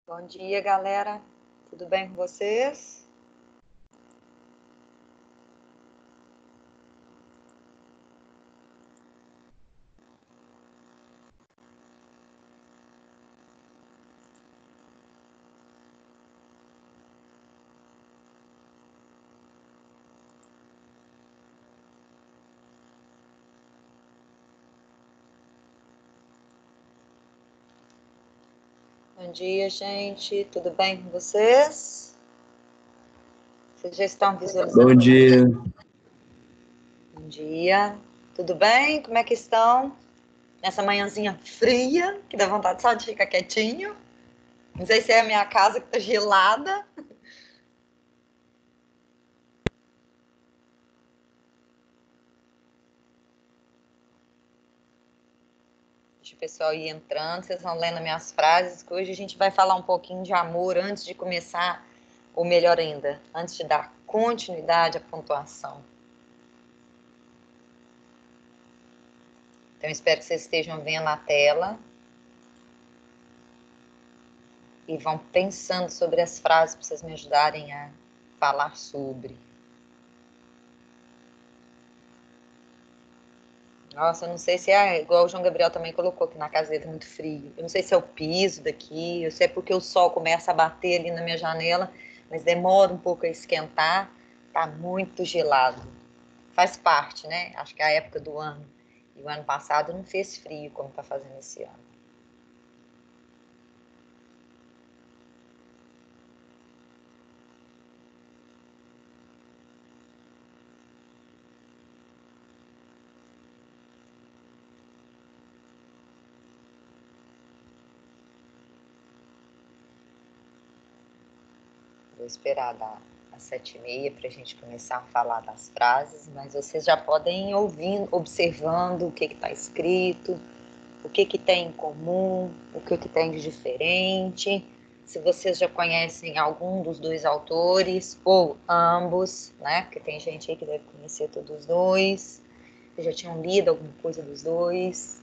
Bom dia, galera. Tudo bem com vocês? Bom dia, gente. Tudo bem com vocês? Vocês já estão visualizando? Bom dia. Bom dia. Tudo bem? Como é que estão? Nessa manhãzinha fria, que dá vontade só de ficar quietinho. Não sei se é a minha casa que tá gelada. Deixa o pessoal ir entrando, vocês vão lendo minhas frases, que hoje a gente vai falar um pouquinho de amor antes de começar, ou melhor ainda, antes de dar continuidade à pontuação. Então, espero que vocês estejam vendo a tela e vão pensando sobre as frases para vocês me ajudarem a falar sobre. Nossa, eu não sei se é igual o João Gabriel também colocou aqui na casa dele, muito frio. Eu não sei se é o piso daqui, eu sei porque o sol começa a bater ali na minha janela, mas demora um pouco a esquentar, tá muito gelado. Faz parte, né? Acho que é a época do ano. E o ano passado não fez frio como tá fazendo esse ano. Vou esperar dar às 7h30 para a gente começar a falar das frases, mas vocês já podem ir ouvindo, observando o que está escrito, o que tem em comum, o que tem de diferente, se vocês já conhecem algum dos dois autores, ou ambos, né? Porque tem gente aí que deve conhecer todos os dois, que já tinham lido alguma coisa dos dois.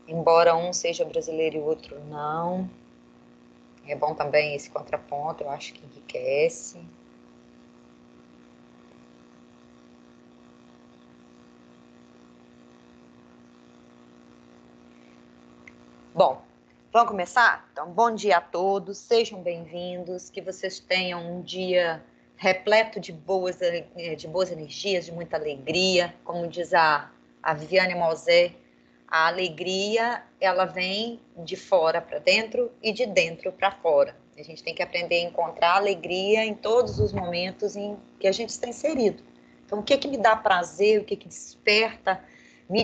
Embora um seja brasileiro e o outro não. É bom também esse contraponto, eu acho que enriquece. Bom, vamos começar? Então, bom dia a todos, sejam bem-vindos, que vocês tenham um dia repleto de boas energias, de muita alegria. Como diz a Viviane Mosé, a alegria, ela vem de fora para dentro e de dentro para fora. A gente tem que aprender a encontrar alegria em todos os momentos em que a gente está inserido. Então, o que me dá prazer, o que me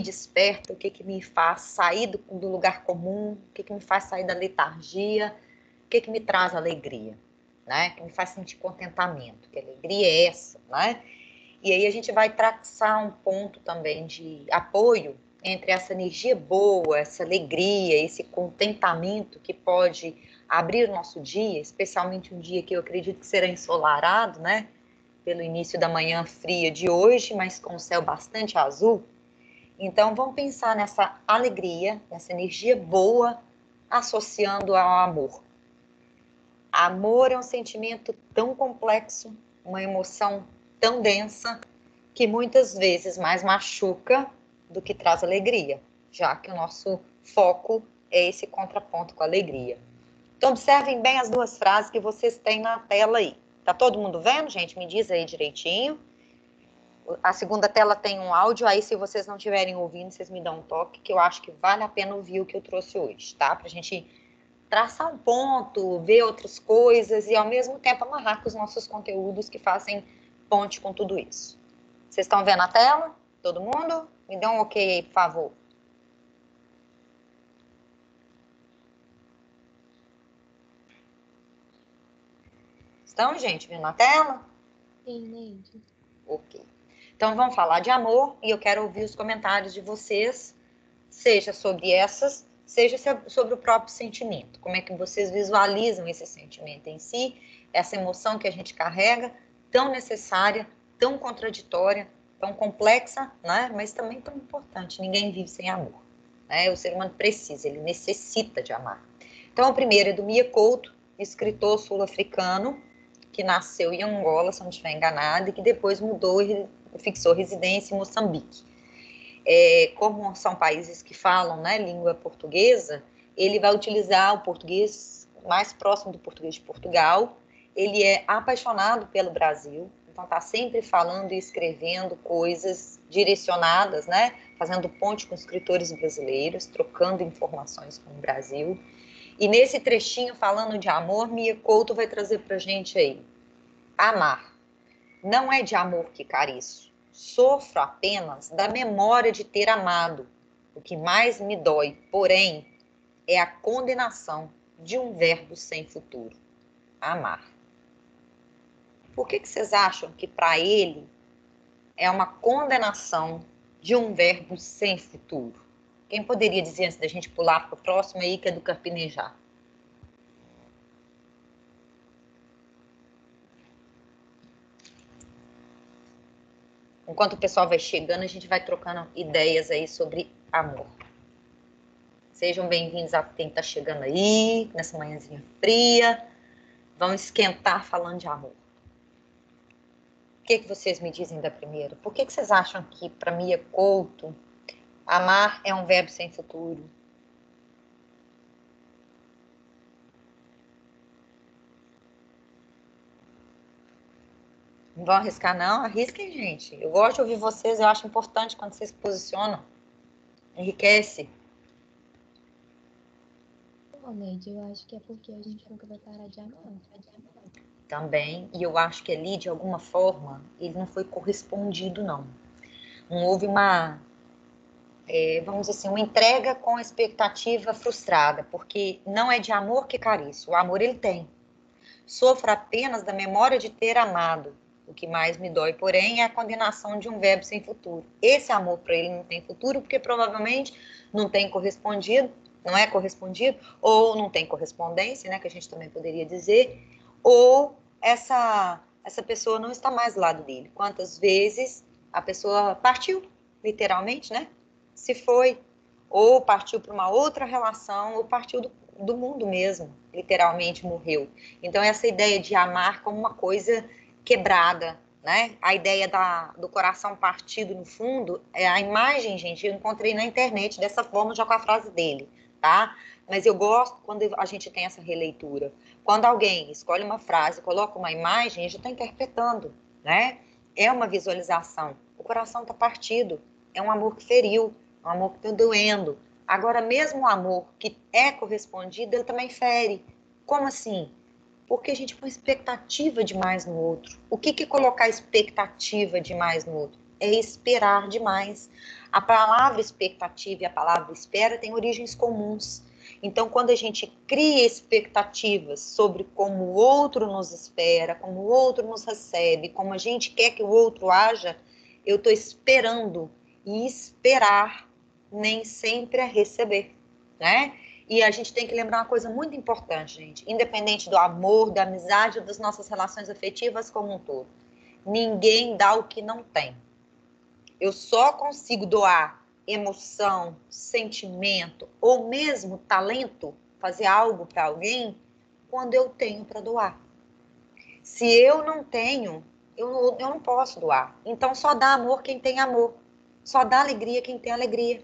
desperta, o que me faz sair do lugar comum, o que me faz sair da letargia, o que me traz alegria, né? Que me faz sentir contentamento, que alegria é essa, né? E aí a gente vai traçar um ponto também de apoio entre essa energia boa, essa alegria, esse contentamento que pode abrir o nosso dia, especialmente um dia que eu acredito que será ensolarado, né? Pelo início da manhã fria de hoje, mas com o céu bastante azul. Então, vamos pensar nessa alegria, nessa energia boa, associando ao amor. Amor é um sentimento tão complexo, uma emoção tão densa, que muitas vezes mais machuca do que traz alegria, já que o nosso foco é esse contraponto com a alegria. Então, observem bem as duas frases que vocês têm na tela aí. Tá todo mundo vendo, gente? Me diz aí direitinho. A segunda tela tem um áudio, aí se vocês não estiverem ouvindo, vocês me dão um toque, que eu acho que vale a pena ouvir o que eu trouxe hoje, tá? Pra gente traçar um ponto, ver outras coisas e ao mesmo tempo amarrar com os nossos conteúdos que fazem ponte com tudo isso. Vocês estão vendo a tela? Todo mundo? Me dê um ok aí, por favor. Estão, gente, vendo a tela? Sim, Neide. Ok. Então, vamos falar de amor e eu quero ouvir os comentários de vocês, seja sobre essas, seja sobre o próprio sentimento. Como é que vocês visualizam esse sentimento em si, essa emoção que a gente carrega, tão necessária, tão contraditória, tão complexa, né? Mas também tão importante. Ninguém vive sem amor. né? O ser humano precisa, ele necessita de amar. Então, o primeiro é do Mia Couto, escritor sul-africano, que nasceu em Angola, se não estiver enganado, e que depois mudou e fixou residência em Moçambique. Como são países que falam, né, língua portuguesa, ele vai utilizar o português mais próximo do português de Portugal. Ele é apaixonado pelo Brasil, então está sempre falando e escrevendo coisas direcionadas, né, fazendo ponte com escritores brasileiros, trocando informações com o Brasil. E nesse trechinho, falando de amor, Mia Couto vai trazer para a gente aí. Amar. Não é de amor que careço. Sofro apenas da memória de ter amado. O que mais me dói, porém, é a condenação de um verbo sem futuro. Amar. Por que vocês acham que para ele é uma condenação de um verbo sem futuro? Quem poderia dizer antes da gente pular para o próximo aí, que é do carpinejar? Enquanto o pessoal vai chegando, a gente vai trocando ideias aí sobre amor. Sejam bem-vindos a quem está chegando aí, nessa manhãzinha fria. Vamos esquentar falando de amor. O que vocês me dizem da primeira? Por que vocês acham que, para Mia Couto, amar é um verbo sem futuro? Não vão arriscar, não? Arrisquem, gente. Eu gosto de ouvir vocês, eu acho importante quando vocês se posicionam. Enriquece. Bom, Neide, eu acho que é porque a gente nunca vai parar de amar. Também, e eu acho que ali, de alguma forma, ele não foi correspondido, não. Não houve uma, vamos dizer assim, uma entrega com expectativa frustrada, porque não é de amor que careço. O amor ele tem. Sofro apenas da memória de ter amado. O que mais me dói, porém, é a condenação de um verbo sem futuro. Esse amor para ele não tem futuro, porque provavelmente não tem correspondido, não é correspondido, ou não tem correspondência, né, que a gente também poderia dizer, ou essa pessoa não está mais do lado dele. Quantas vezes a pessoa partiu, literalmente, né? Se foi, ou partiu para uma outra relação, ou partiu do mundo mesmo, literalmente morreu. Então, essa ideia de amar como uma coisa quebrada, né? A ideia do coração partido no fundo, a imagem, gente, eu encontrei na internet dessa forma, já com a frase dele, tá? Mas eu gosto quando a gente tem essa releitura. Quando alguém escolhe uma frase, coloca uma imagem, já está interpretando, né? É uma visualização. O coração está partido, é um amor que feriu, é um amor que está doendo. Agora, mesmo o amor que é correspondido, ele também fere. Como assim? Porque a gente põe expectativa demais no outro. O que é colocar expectativa demais no outro? É esperar demais. A palavra expectativa e a palavra espera têm origens comuns. Então, quando a gente cria expectativas sobre como o outro nos espera, como o outro nos recebe, como a gente quer que o outro haja, eu estou esperando. E esperar nem sempre é receber, né? E a gente tem que lembrar uma coisa muito importante, gente. Independente do amor, da amizade, das nossas relações afetivas como um todo. Ninguém dá o que não tem. Eu só consigo doar emoção, sentimento ou mesmo talento, fazer algo para alguém, quando eu tenho para doar. Se eu não tenho, eu não posso doar. Então, só dá amor quem tem amor. Só dá alegria quem tem alegria.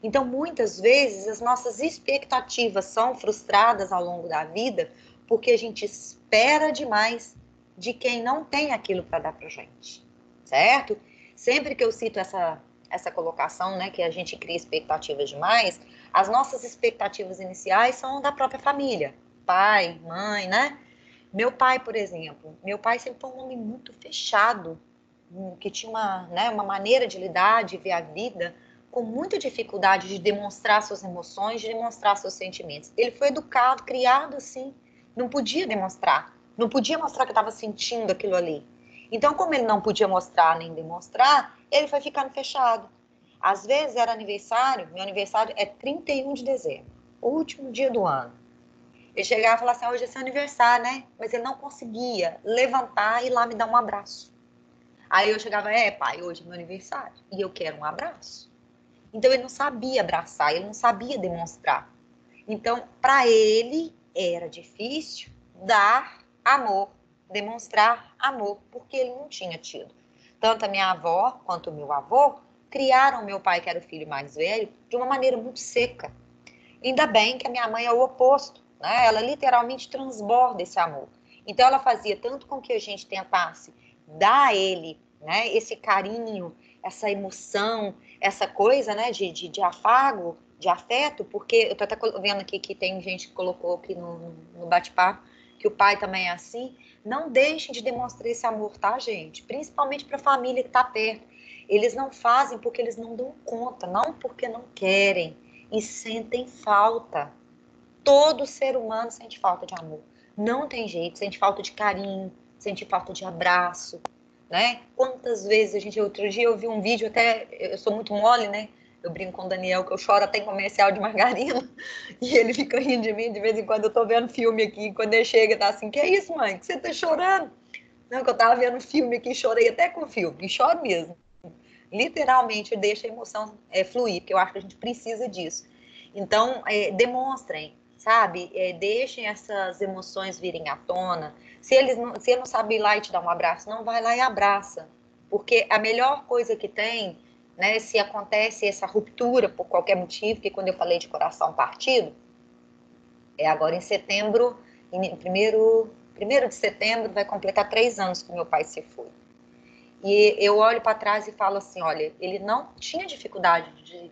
Então, muitas vezes, as nossas expectativas são frustradas ao longo da vida porque a gente espera demais de quem não tem aquilo para dar para gente, certo? Sempre que eu cito essa colocação, né, que a gente cria expectativas demais, as nossas expectativas iniciais são da própria família, pai, mãe, né? Meu pai, por exemplo, meu pai sempre foi um homem muito fechado, que tinha uma maneira de lidar, de ver a vida, com muita dificuldade de demonstrar suas emoções, de demonstrar seus sentimentos. Ele foi educado, criado assim, não podia demonstrar, não podia mostrar que estava sentindo aquilo ali. Então, como ele não podia mostrar nem demonstrar, ele foi ficando fechado. Às vezes era aniversário, meu aniversário é 31 de dezembro, o último dia do ano. Ele chegava e falava assim, hoje é seu aniversário, né? Mas ele não conseguia levantar e ir lá me dar um abraço. Aí eu chegava, pai, hoje é meu aniversário e eu quero um abraço. Então, ele não sabia abraçar, ele não sabia demonstrar. Então, para ele, era difícil dar amor, demonstrar amor, porque ele não tinha tido. Tanto a minha avó quanto o meu avô criaram meu pai, que era o filho mais velho, de uma maneira muito seca. Ainda bem que a minha mãe é o oposto, né? Ela literalmente transborda esse amor. Então, ela fazia tanto com que a gente tentasse dar a ele, né, esse carinho, essa emoção, essa coisa, né, de afago, de afeto, porque eu tô até vendo aqui que tem gente que colocou aqui no bate-papo que o pai também é assim. Não deixem de demonstrar esse amor, tá, gente? Principalmente para a família que tá perto. Eles não fazem porque eles não dão conta, não porque não querem, e sentem falta. Todo ser humano sente falta de amor. Não tem jeito, sente falta de carinho, sente falta de abraço, né? Quantas vezes a gente... Outro dia eu vi um vídeo, até... Eu sou muito mole, né? Eu brinco com o Daniel, que eu choro até em comercial de margarina, e ele fica rindo de mim, de vez em quando eu tô vendo filme aqui, quando ele chega, tá assim, que é isso, mãe? Que você tá chorando? Não, que eu tava vendo filme aqui, chorei até com o filme, e choro mesmo. Literalmente, deixa a emoção fluir, porque eu acho que a gente precisa disso. Então, demonstrem, sabe? Deixem essas emoções virem à tona. Se ele não sabe ir lá e te dar um abraço, não vai lá e abraça. Porque a melhor coisa que tem, né, se acontece essa ruptura por qualquer motivo, que quando eu falei de coração partido, é agora em setembro, primeiro de setembro, vai completar 3 anos que meu pai se foi. E eu olho para trás e falo assim, olha, ele não tinha dificuldade,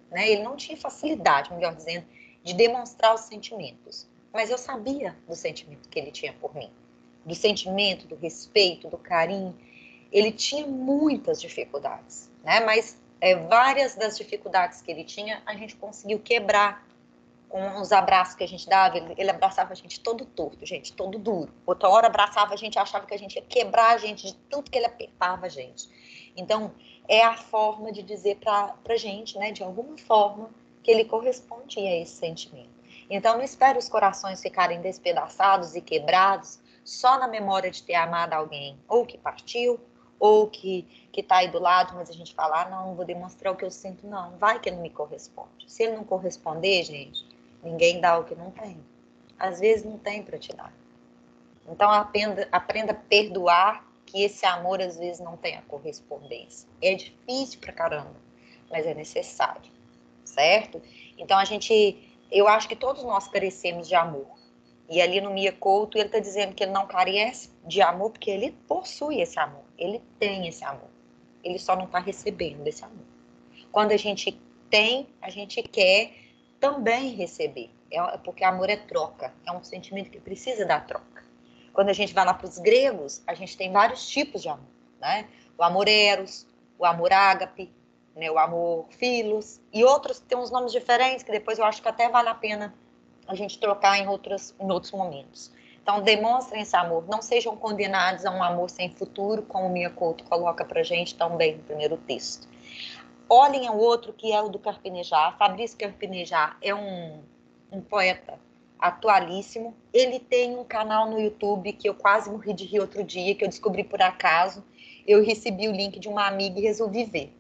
né, ele não tinha facilidade, melhor dizendo, de demonstrar os sentimentos. Mas eu sabia do sentimento que ele tinha por mim, do sentimento, do respeito, do carinho. Ele tinha muitas dificuldades, né, mas várias das dificuldades que ele tinha, a gente conseguiu quebrar com os abraços que a gente dava. Ele abraçava a gente todo torto, gente, todo duro. Outra hora abraçava a gente, achava que a gente ia quebrar a gente de tanto que ele apertava a gente. Então, é a forma de dizer pra gente, né, de alguma forma, que ele correspondia a esse sentimento. Então, não espere os corações ficarem despedaçados e quebrados só na memória de ter amado alguém, ou que partiu, ou que tá aí do lado, mas a gente fala, não vou demonstrar o que eu sinto, não, vai que ele me corresponde. Se ele não corresponder, gente, ninguém dá o que não tem. Às vezes não tem para te dar. Então aprenda a perdoar que esse amor às vezes não tem a correspondência. É difícil pra caramba, mas é necessário, certo? Então eu acho que todos nós carecemos de amor. E ali no Mia Couto ele está dizendo que ele não carece de amor porque ele possui esse amor, ele tem esse amor. Ele só não está recebendo esse amor. Quando a gente tem, a gente quer também receber. Porque amor é troca, é um sentimento que precisa da troca. Quando a gente vai lá para os gregos, a gente tem vários tipos de amor, né? O amor eros, o amor ágape, né? O amor filos, e outros que têm uns nomes diferentes, que depois eu acho que até vale a pena a gente trocar em outros momentos. Então, demonstrem esse amor, não sejam condenados a um amor sem futuro, como o Mia Couto coloca para a gente também no primeiro texto. Olhem ao outro, que é o do Carpinejar. Fabrício Carpinejar é um poeta atualíssimo. Ele tem um canal no YouTube que eu quase morri de rir outro dia, que eu descobri por acaso. Eu recebi o link de uma amiga e resolvi ver.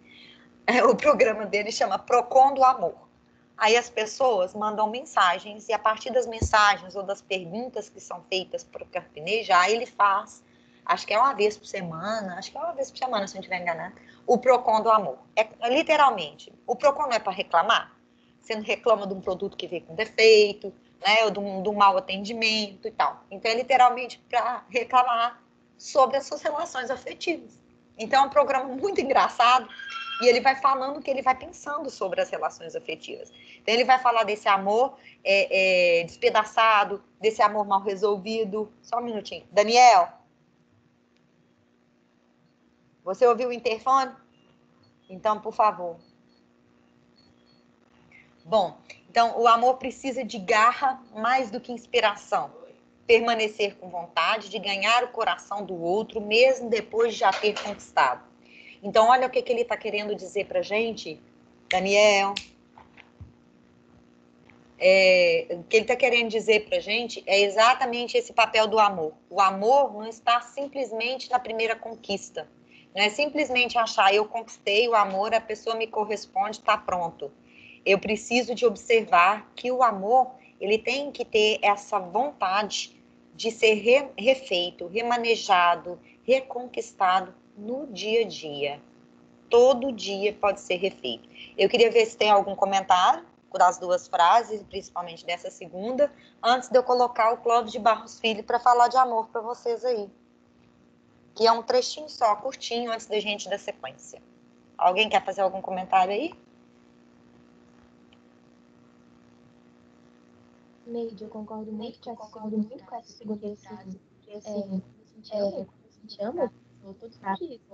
O programa dele chama Procon do Amor. Aí as pessoas mandam mensagens e a partir das mensagens ou das perguntas que são feitas para o Carpinejar, ele faz, acho que é uma vez por semana, se eu não estiver enganado, o Procon do Amor. Literalmente, o Procon não é para reclamar? Você não reclama de um produto que veio com defeito, né, ou de um mau atendimento e tal. Então, é literalmente para reclamar sobre as suas relações afetivas. Então, é um programa muito engraçado e ele vai falando o que ele vai pensando sobre as relações afetivas. Então, ele vai falar desse amor despedaçado, desse amor mal resolvido. Só um minutinho. Daniel, você ouviu o interfone? Então, por favor. Bom, então o amor precisa de garra mais do que inspiração. Permanecer com vontade de ganhar o coração do outro, mesmo depois de já ter conquistado. Então, olha o que ele está querendo dizer para a gente, Daniel. O que ele está querendo dizer para a gente é exatamente esse papel do amor. O amor não está simplesmente na primeira conquista. Não é simplesmente achar, eu conquistei o amor, a pessoa me corresponde, está pronto. Eu preciso de observar que o amor, ele tem que ter essa vontade de ser refeito, remanejado, reconquistado no dia a dia. Todo dia pode ser refeito. Eu queria ver se tem algum comentário das duas frases, principalmente dessa segunda, antes de eu colocar o Clóvis de Barros Filho para falar de amor para vocês aí. Que é um trechinho só, curtinho, antes da gente dar sequência. Alguém quer fazer algum comentário aí? Neide, eu concordo muito com essa segunda frase, porque assim, quando a gente ama, eu tô dizendo isso,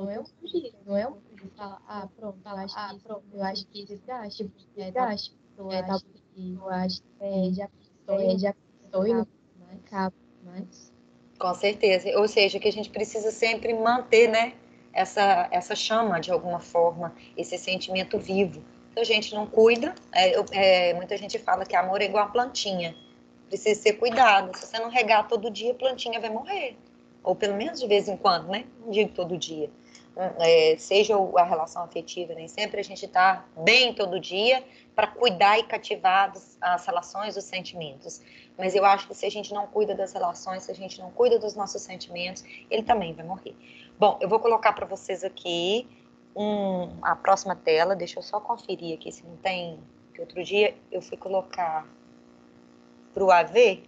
não é um que fala, pronto, eu acho que esse desgaste, talvez que já estou indo cabo, mas... Com certeza, ou seja, que a gente precisa sempre manter, né, essa chama de alguma forma, esse sentimento vivo. Se a gente não cuida, muita gente fala que amor é igual a plantinha, precisa ser cuidado. Se você não regar todo dia, a plantinha vai morrer. Ou pelo menos de vez em quando, né? Não digo todo dia. Seja a relação afetiva, nem sempre a gente está bem todo dia para cuidar e cativar as relações, os sentimentos. Mas eu acho que se a gente não cuida das relações, se a gente não cuida dos nossos sentimentos, ele também vai morrer. Bom, eu vou colocar para vocês aqui a próxima tela. Deixa eu só conferir aqui se não tem. Que outro dia eu fui colocar para o AV,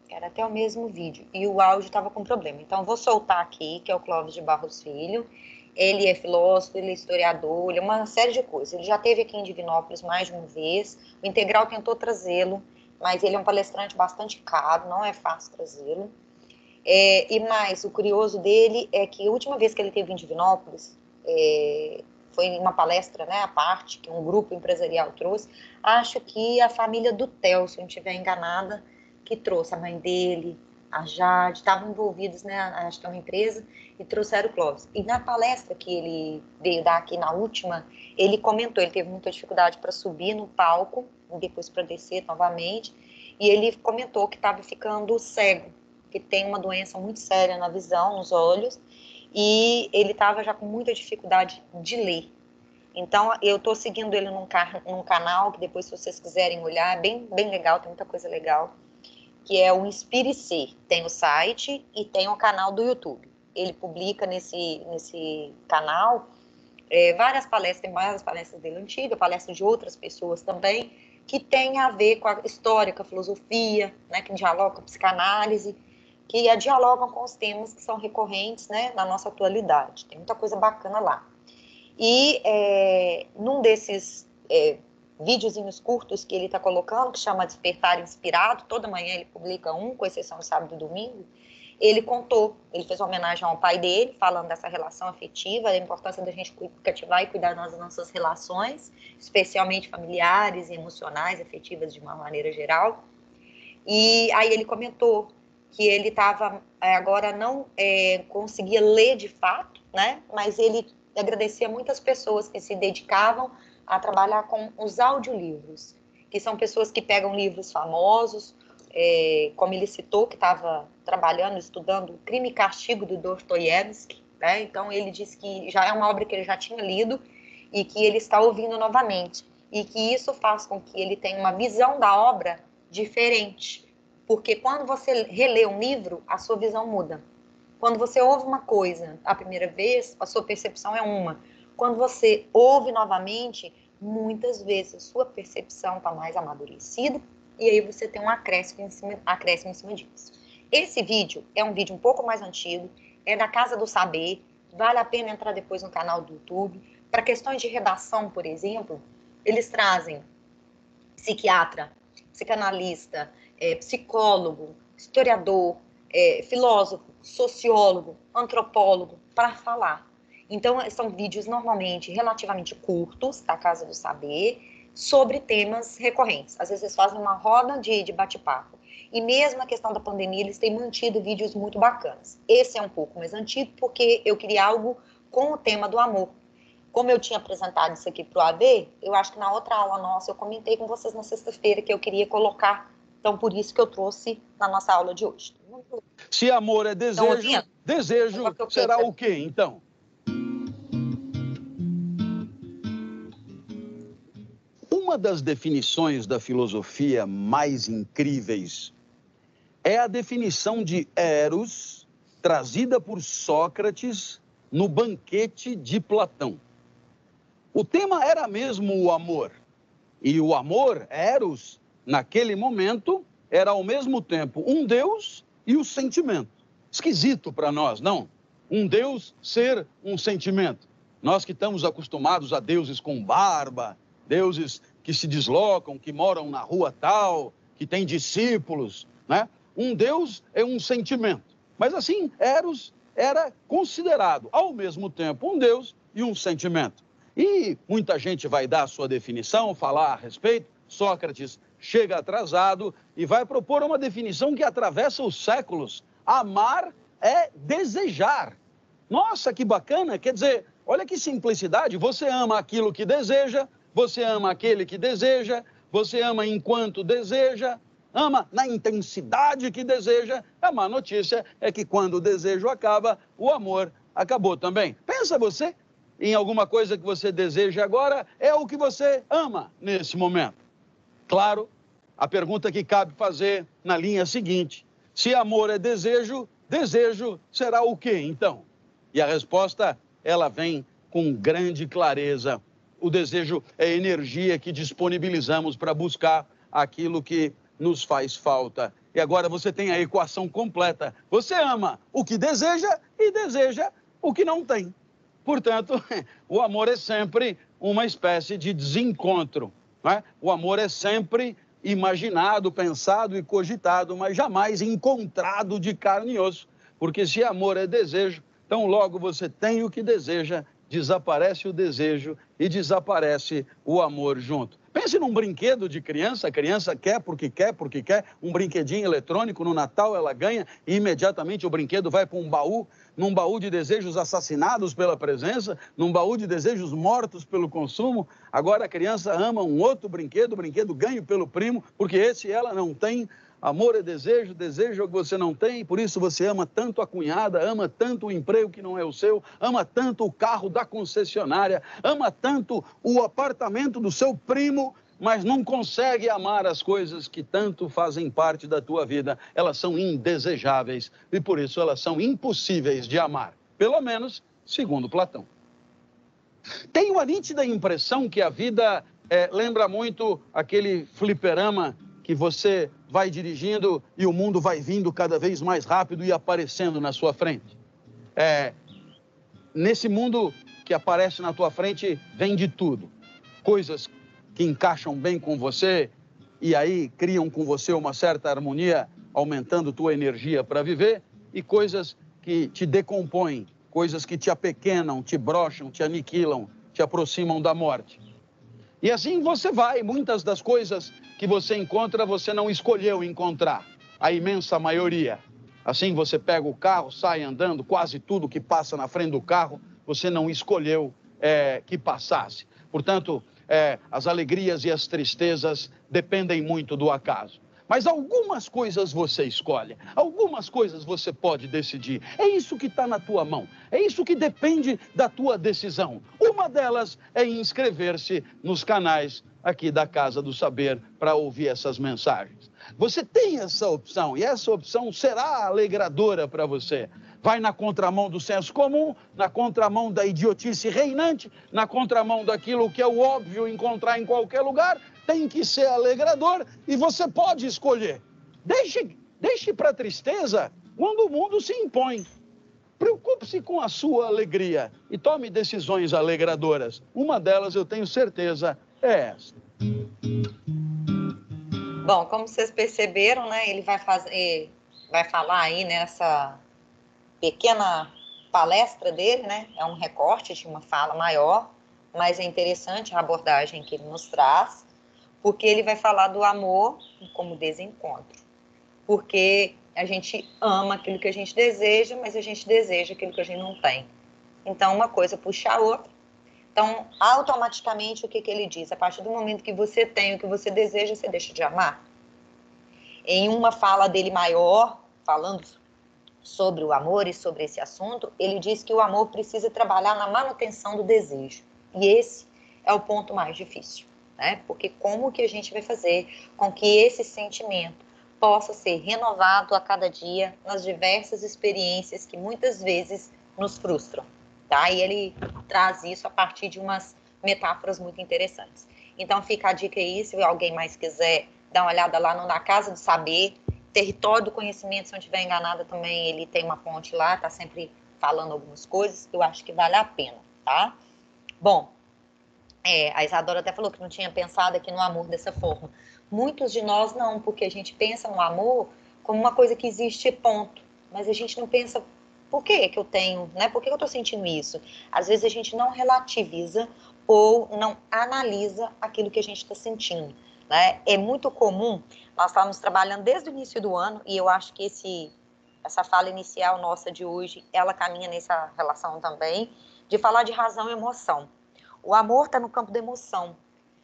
era até o mesmo vídeo, e o áudio estava com problema. Então, vou soltar aqui, que é o Clóvis de Barros Filho. Ele é filósofo, ele é historiador, ele é uma série de coisas. Ele já esteve aqui em Divinópolis mais de uma vez. O Integral tentou trazê-lo, mas ele é um palestrante bastante caro, não é fácil trazê-lo. E mais, o curioso dele é que a última vez que ele esteve em Divinópolis, foi em uma palestra, né, à parte, que um grupo empresarial trouxe. Acho que a família do Theo, se eu não estiver enganada, que trouxe a mãe dele, a Jade, estavam envolvidos, né, acho que é uma empresa, e trouxeram o Clóvis. E na palestra que ele veio dar aqui na última, ele comentou, ele teve muita dificuldade para subir no palco, e depois para descer novamente, e ele comentou que estava ficando cego, que tem uma doença muito séria na visão, nos olhos, e ele estava já com muita dificuldade de ler. Então, eu estou seguindo ele num canal, que depois, se vocês quiserem olhar, é bem legal, tem muita coisa legal, que é o Inspire-C. Tem o site e tem o canal do YouTube. Ele publica nesse canal várias palestras, tem várias palestras dele antigas, palestras de outras pessoas também, que tem a ver com a história, com a filosofia, né, que dialogam com a psicanálise, que dialogam com os temas que são recorrentes, né, na nossa atualidade. Tem muita coisa bacana lá. E num desses videozinhos curtos que ele está colocando, que chama Despertar Inspirado, toda manhã ele publica um, com exceção de sábado e domingo, ele fez uma homenagem ao pai dele, falando dessa relação afetiva, da importância da gente cativar e cuidar das nossas relações, especialmente familiares e emocionais, afetivas de uma maneira geral. E aí ele comentou que ele estava, agora não conseguia ler de fato, né? Mas ele agradecia muitas pessoas que se dedicavam a trabalhar com os audiolivros, que são pessoas que pegam livros famosos, como ele citou, que estava trabalhando, estudando Crime e Castigo, do Dostoiévski, né? Então ele disse que já é uma obra que ele já tinha lido e que ele está ouvindo novamente, e que isso faz com que ele tenha uma visão da obra diferente, porque quando você relê um livro, a sua visão muda. Quando você ouve uma coisa a primeira vez, a sua percepção é uma. Quando você ouve novamente, muitas vezes a sua percepção está mais amadurecida, e aí você tem um acréscimo em cima disso. Esse vídeo é um vídeo um pouco mais antigo, é da Casa do Saber, vale a pena entrar depois no canal do YouTube. Para questões de redação, por exemplo, eles trazem psiquiatra, psicanalista, psicólogo, historiador, filósofo, sociólogo, antropólogo, para falar. Então, são vídeos normalmente relativamente curtos, da Casa do Saber, sobre temas recorrentes. Às vezes, eles fazem uma roda de bate-papo. E mesmo na questão da pandemia, eles têm mantido vídeos muito bacanas. Esse é um pouco mais antigo, porque eu queria algo com o tema do amor. Como eu tinha apresentado isso aqui para o AD, eu acho que na outra aula nossa eu comentei com vocês na sexta-feira que eu queria colocar, então por isso que eu trouxe na nossa aula de hoje. Se amor é desejo, desejo será o quê, então? uma das definições da filosofia mais incríveis é a definição de Eros, trazida por Sócrates no banquete de Platão. O tema era mesmo o amor. E o amor, Eros, naquele momento, era ao mesmo tempo um Deus e o sentimento. Esquisito para nós, não? Um Deus ser um sentimento. Nós que estamos acostumados a deuses com barba, deuses que se deslocam, que moram na rua tal, que têm discípulos, né? Um Deus é um sentimento. Mas assim, Eros era considerado, ao mesmo tempo, um Deus e um sentimento. E muita gente vai dar a sua definição, falar a respeito. Sócrates chega atrasado e vai propor uma definição que atravessa os séculos. Amar é desejar. Nossa, que bacana! Quer dizer, olha que simplicidade. Você ama aquilo que deseja, você ama aquele que deseja, você ama enquanto deseja, ama na intensidade que deseja. A má notícia é que quando o desejo acaba, o amor acabou também. Pensa você em alguma coisa que você deseja agora, é o que você ama nesse momento. Claro, a pergunta que cabe fazer na linha seguinte: se amor é desejo, desejo será o quê, então? E a resposta, ela vem com grande clareza. O desejo é energia que disponibilizamos para buscar aquilo que nos faz falta. E agora você tem a equação completa. Você ama o que deseja e deseja o que não tem. Portanto, o amor é sempre uma espécie de desencontro, não é? O amor é sempre imaginado, pensado e cogitado, mas jamais encontrado de carne e osso. Porque se amor é desejo, então logo você tem o que deseja, desaparece o desejo e desaparece o amor junto. Pense num brinquedo de criança, a criança quer, um brinquedinho eletrônico, no Natal ela ganha e imediatamente o brinquedo vai para um baú, num baú de desejos assassinados pela presença, num baú de desejos mortos pelo consumo. Agora a criança ama um outro brinquedo, o brinquedo ganho pelo primo, porque esse ela não tem. Amor é desejo, desejo é o que você não tem, por isso você ama tanto a cunhada, ama tanto o emprego que não é o seu, ama tanto o carro da concessionária, ama tanto o apartamento do seu primo, mas não consegue amar as coisas que tanto fazem parte da tua vida. Elas são indesejáveis e por isso elas são impossíveis de amar, pelo menos segundo Platão. Tenho a nítida impressão que a vida lembra muito aquele fliperama que você vai dirigindo e o mundo vai vindo cada vez mais rápido e aparecendo na sua frente. Nesse mundo que aparece na tua frente, vem de tudo. Coisas que encaixam bem com você e aí criam com você uma certa harmonia, aumentando tua energia para viver, e coisas que te decompõem, coisas que te apequenam, te brocham, te aniquilam, te aproximam da morte. E assim você vai, muitas das coisas que você encontra, você não escolheu encontrar, a imensa maioria. Assim você pega o carro, sai andando, quase tudo que passa na frente do carro, você não escolheu que passasse. Portanto, as alegrias e as tristezas dependem muito do acaso. Mas algumas coisas você escolhe, algumas coisas você pode decidir. É isso que está na tua mão, é isso que depende da tua decisão. Uma delas é inscrever-se nos canais aqui da Casa do Saber para ouvir essas mensagens. Você tem essa opção e essa opção será alegradora para você. Vai na contramão do senso comum, na contramão da idiotice reinante, na contramão daquilo que é o óbvio encontrar em qualquer lugar. Tem que ser alegrador e você pode escolher. Deixe para a tristeza quando o mundo se impõe. Preocupe-se com a sua alegria e tome decisões alegradoras. Uma delas, eu tenho certeza, é essa. Bom, como vocês perceberam, né, ele vai falar aí nessa pequena palestra dele, né, é um recorte de uma fala maior, mas é interessante a abordagem que ele nos traz, porque ele vai falar do amor como desencontro. Porque a gente ama aquilo que a gente deseja, mas a gente deseja aquilo que a gente não tem. Então, uma coisa puxa a outra. Então, automaticamente, o que ele diz? A partir do momento que você tem o que você deseja, você deixa de amar. Em uma fala dele maior, falando sobre o amor e sobre esse assunto, ele diz que o amor precisa trabalhar na manutenção do desejo. E esse é o ponto mais difícil. né? Porque como que a gente vai fazer com que esse sentimento possa ser renovado a cada dia nas diversas experiências que muitas vezes nos frustram, tá? E ele traz isso a partir de umas metáforas muito interessantes. Então fica a dica aí, se alguém mais quiser dar uma olhada lá no Na Casa do Saber, Território do Conhecimento, se eu não estiver enganada também, ele tem uma fonte lá, tá sempre falando algumas coisas, eu acho que vale a pena, tá? Bom, a Isadora até falou que não tinha pensado aqui no amor dessa forma. Muitos de nós não, porque a gente pensa no amor como uma coisa que existe, ponto. Mas a gente não pensa, por que que eu tenho, né? Por que eu estou sentindo isso? Às vezes a gente não relativiza ou não analisa aquilo que a gente está sentindo, né? É muito comum, nós estávamos trabalhando desde o início do ano, e eu acho que essa fala inicial nossa de hoje, ela caminha nessa relação também, de falar de razão e emoção. O amor está no campo da emoção.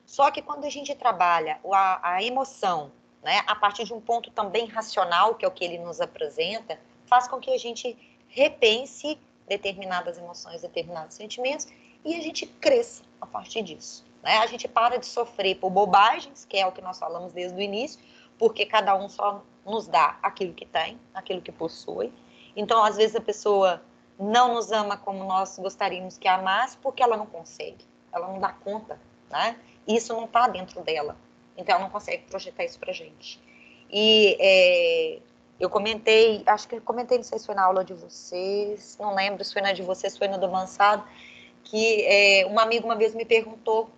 Só que quando a gente trabalha a emoção, né, a partir de um ponto também racional, que é o que ele nos apresenta, faz com que a gente repense determinadas emoções, determinados sentimentos, e a gente cresça a partir disso, né? A gente para de sofrer por bobagens, que é o que nós falamos desde o início, porque cada um só nos dá aquilo que tem, aquilo que possui. Então, às vezes, a pessoa não nos ama como nós gostaríamos que amasse, porque ela não consegue, ela não dá conta, né? Isso não está dentro dela, então ela não consegue projetar isso pra gente. E eu comentei, acho que eu comentei, não sei se foi na aula de vocês, não lembro se foi na de vocês, se foi na do avançado, que um amigo uma vez me perguntou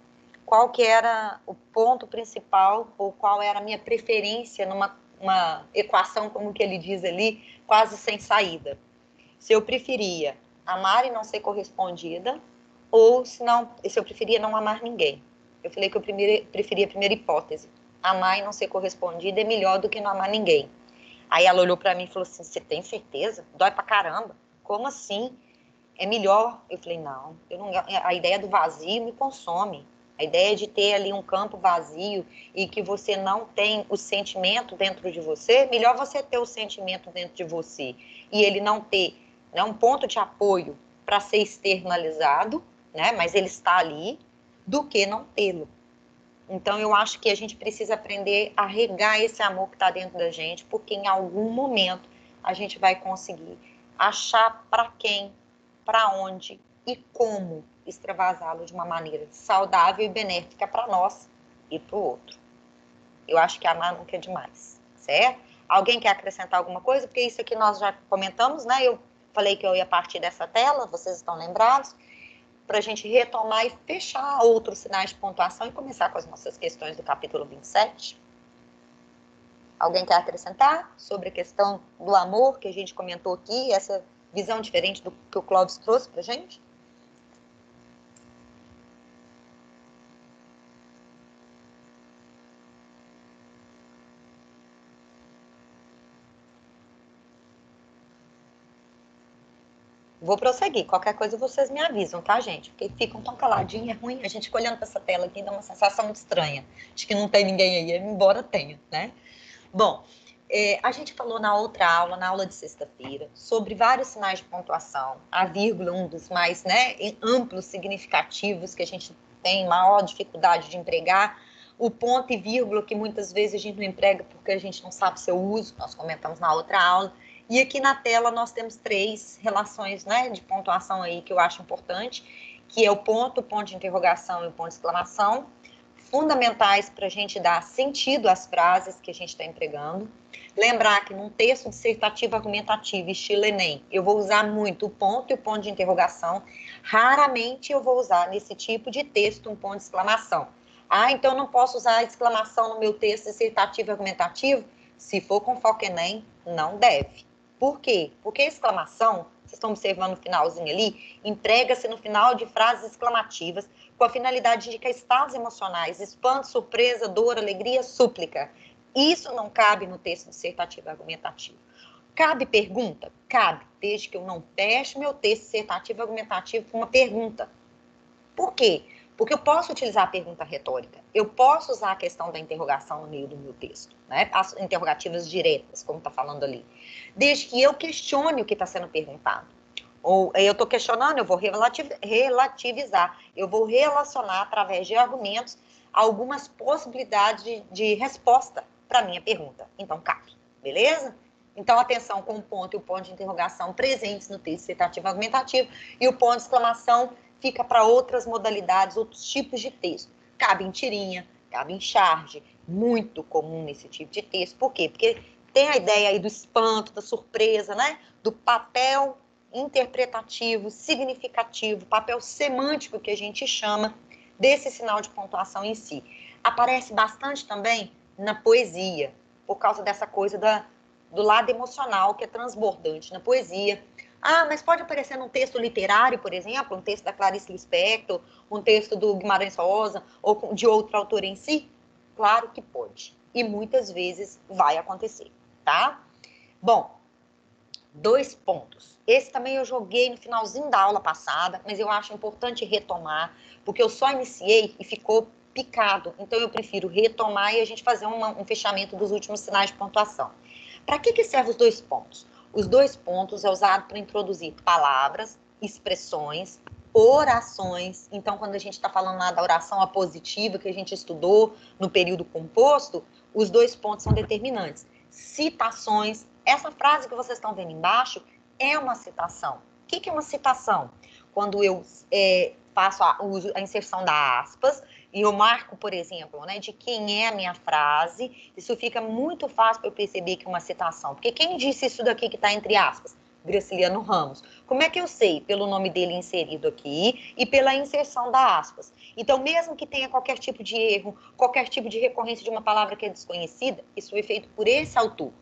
qual que era o ponto principal, ou qual era a minha preferência numa equação, como que ele diz ali, quase sem saída. Se eu preferia amar e não ser correspondida, ou se eu preferia não amar ninguém. Eu falei que eu preferia a primeira hipótese. Amar e não ser correspondida é melhor do que não amar ninguém. Aí ela olhou para mim e falou assim, você tem certeza? Dói pra caramba. Como assim? É melhor? Eu falei, não, a ideia do vazio me consome. A ideia de ter ali um campo vazio e que você não tem o sentimento dentro de você, melhor você ter o sentimento dentro de você e ele não ter, né, um ponto de apoio para ser externalizado, né, mas ele está ali, do que não tê-lo. Então, eu acho que a gente precisa aprender a regar esse amor que está dentro da gente, porque em algum momento a gente vai conseguir achar para quem, para onde e como extravasá-lo de uma maneira saudável e benéfica para nós e para o outro. Eu acho que amar nunca é demais, certo? Alguém quer acrescentar alguma coisa? Porque isso aqui nós já comentamos, né? Eu falei que eu ia partir dessa tela, vocês estão lembrados? Para a gente retomar e fechar outros sinais de pontuação e começar com as nossas questões do capítulo 27. Alguém quer acrescentar sobre a questão do amor que a gente comentou aqui, essa visão diferente do que o Clóvis trouxe para a gente? Vou prosseguir. Qualquer coisa vocês me avisam, tá, gente? Porque ficam tão caladinhos, é ruim. A gente olhando para essa tela aqui dá uma sensação muito estranha. Acho que não tem ninguém aí, embora tenha, né? Bom, a gente falou na outra aula, na aula de sexta-feira, sobre vários sinais de pontuação. A vírgula, um dos mais, né, amplos, significativos, que a gente tem maior dificuldade de empregar. O ponto e vírgula, que muitas vezes a gente não emprega porque a gente não sabe seu uso, nós comentamos na outra aula. E aqui na tela nós temos 3 relações, né, de pontuação aí que eu acho importante, que é o ponto de interrogação e o ponto de exclamação, fundamentais para a gente dar sentido às frases que a gente está empregando. Lembrar que num texto dissertativo argumentativo, estilo Enem, eu vou usar muito o ponto e o ponto de interrogação. Raramente eu vou usar nesse tipo de texto um ponto de exclamação. Ah, então eu não posso usar a exclamação no meu texto dissertativo argumentativo? Se for com foco Enem, não deve. Por quê? Porque a exclamação, vocês estão observando no finalzinho ali, emprega-se no final de frases exclamativas com a finalidade de indicar estados emocionais, espanto, surpresa, dor, alegria, súplica. Isso não cabe no texto dissertativo argumentativo. Cabe pergunta? Cabe, desde que eu não feche meu texto dissertativo argumentativo com uma pergunta. Por quê? Porque eu posso utilizar a pergunta retórica, eu posso usar a questão da interrogação no meio do meu texto, né? As interrogativas diretas, como está falando ali, desde que eu questione o que está sendo perguntado. Ou eu estou questionando, eu vou relativizar, eu vou relacionar através de argumentos algumas possibilidades de resposta para a minha pergunta. Então, cabe, beleza? Então, atenção com o ponto e o ponto de interrogação presentes no texto citativo argumentativo, e o ponto de exclamação fica para outras modalidades, outros tipos de texto. Cabe em tirinha, cabe em charge, muito comum nesse tipo de texto. Por quê? Porque tem a ideia aí do espanto, da surpresa, né? Do papel interpretativo, significativo, papel semântico que a gente chama desse sinal de pontuação em si. Aparece bastante também na poesia, por causa dessa coisa do lado emocional que é transbordante na poesia. Ah, mas pode aparecer num texto literário, por exemplo, um texto da Clarice Lispector, um texto do Guimarães Rosa, ou de outro autor em si? Claro que pode. E muitas vezes vai acontecer, tá? Bom, 2 pontos. Esse também eu joguei no finalzinho da aula passada, mas eu acho importante retomar, porque eu só iniciei e ficou picado. Então, eu prefiro retomar e a gente fazer um fechamento dos últimos sinais de pontuação. Para que servem os 2 pontos? Os 2 pontos é usado para introduzir palavras, expressões, orações. Então, quando a gente está falando lá da oração apositiva que a gente estudou no período composto, os 2 pontos são determinantes. Citações. Essa frase que vocês estão vendo embaixo é uma citação. O que é uma citação? Quando eu faço a inserção da aspas e eu marco, por exemplo, né, de quem é a minha frase, isso fica muito fácil para eu perceber que é uma citação. Porque quem disse isso daqui que está entre aspas? Graciliano Ramos. Como é que eu sei? Pelo nome dele inserido aqui e pela inserção da aspas. Então, mesmo que tenha qualquer tipo de erro, qualquer tipo de recorrência de uma palavra que é desconhecida, isso foi feito por esse autor.